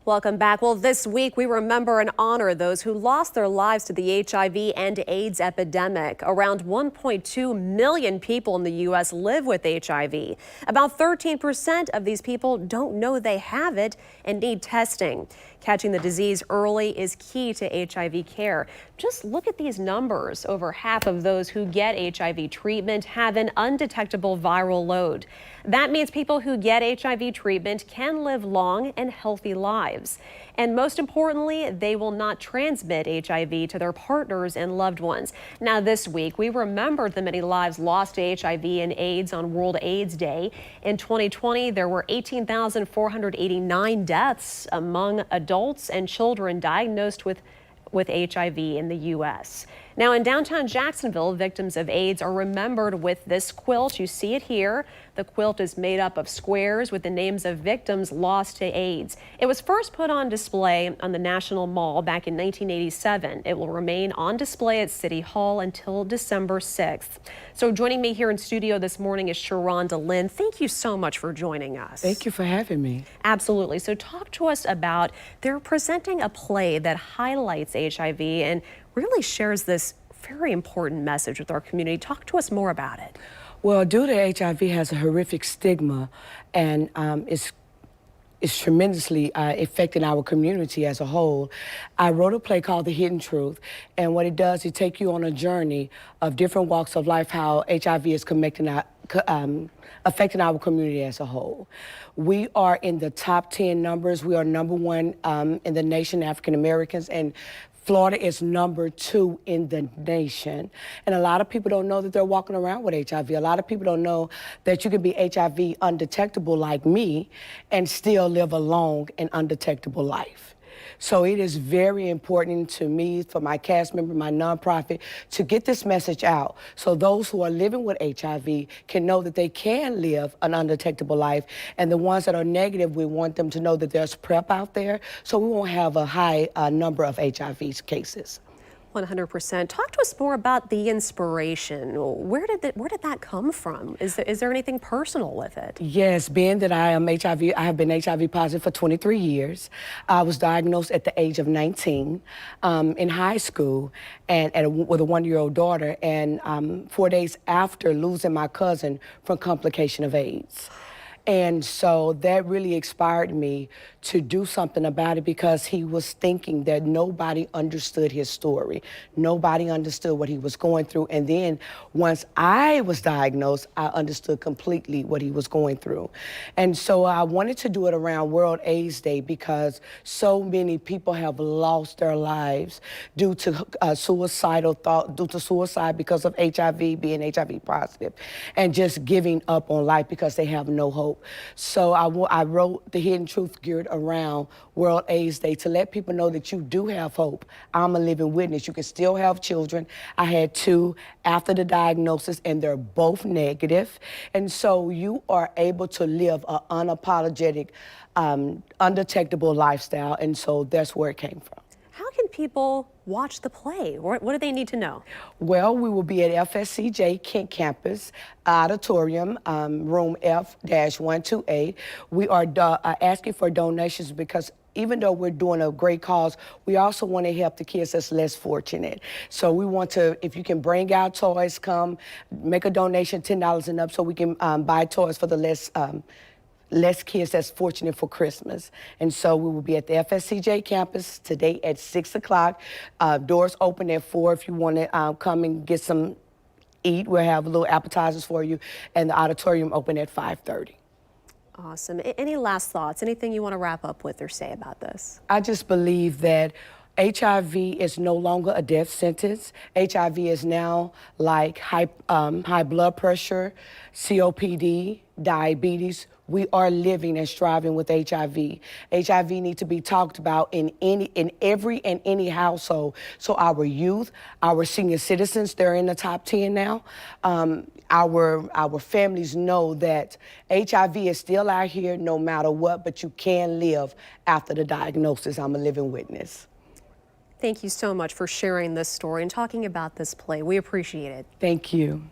Welcome back. Well, this week we remember and honor those who lost their lives to the HIV and AIDS epidemic. Around 1.2 million people in the U.S. live with HIV. About 13% of these people don't know they have it and need testing. Catching the disease early is key to HIV care. Just look at these numbers. Over half of those who get HIV treatment have an undetectable viral load. That means people who get HIV treatment can live long and healthy lives. And most importantly, they will not transmit HIV to their partners and loved ones. Now, this week, we remembered the many lives lost to HIV and AIDS on World AIDS Day. In 2020, there were 18,489 deaths among adults and children diagnosed with HIV in the U.S. Now, in downtown Jacksonville, victims of AIDS are remembered with this quilt. You see it here. The quilt is made up of squares with the names of victims lost to AIDS. It was first put on display on the National Mall back in 1987. It will remain on display at City Hall until December 6th. So joining me here in studio this morning is Sharonda Lynn. Thank you so much for joining us. Thank you for having me. Absolutely. So talk to us about, they're presenting a play that highlights HIV and really shares this very important message with our community. Talk to us more about it. Well, due to HIV has a horrific stigma, and it's tremendously affecting our community as a whole. I wrote a play called The Hidden Truth, and what it does, it takes you on a journey of different walks of life, how HIV is affecting our community as a whole. We are in the top 10 numbers. We are #1 in the nation, African Americans, and Florida is #2 in the nation. And a lot of people don't know that they're walking around with HIV. A lot of people don't know that you can be HIV undetectable like me and still live a long and undetectable life. So it is very important to me, for my cast member, my nonprofit, to get this message out so those who are living with HIV can know that they can live an undetectable life. And the ones that are negative, we want them to know that there's PrEP out there so we won't have a high number of HIV cases. 100%. Talk to us more about the inspiration. Where did that come from? Is there anything personal with it? Yes, being that I am HIV, I have been HIV positive for 23 years. I was diagnosed at the age of 19 in high school and with a 1-year-old daughter, and 4 days after losing my cousin from complication of AIDS. And so that really inspired me to do something about it, because he was thinking that nobody understood his story. Nobody understood what he was going through. And then once I was diagnosed, I understood completely what he was going through. And so I wanted to do it around World AIDS Day, because so many people have lost their lives due to suicidal thought, due to suicide because of HIV, being HIV positive, and just giving up on life because they have no hope. So I wrote The Hidden Truth geared around World AIDS Day to let people know that you do have hope. I'm a living witness. You can still have children. I had 2 after the diagnosis, and they're both negative. And so you are able to live an unapologetic, undetectable lifestyle. And so that's where it came from. How can people watch the play? What do they need to know? Well, we will be at FSCJ Kent Campus Auditorium, room F-128. We are asking for donations because even though we're doing a great cause, we also want to help the kids that's less fortunate. So we want to, if you can bring out toys, come make a donation, $10 and up, so we can buy toys for the less kids that's fortunate for Christmas. And so we will be at the FSCJ campus today at 6 o'clock. Doors open at 4 if you want to come and get some eat. We'll have little appetizers for you, and the auditorium open at 5:30. Awesome. Any last thoughts? Anything you want to wrap up with or say about this? I just believe that HIV is no longer a death sentence. HIV is now like high blood pressure, COPD, diabetes. We are living and striving with HIV. HIV needs to be talked about in every and any household. So our youth, our senior citizens, they're in the top 10 now. Our families know that HIV is still out here no matter what, but you can live after the diagnosis. I'm a living witness. Thank you so much for sharing this story and talking about this play. We appreciate it. Thank you.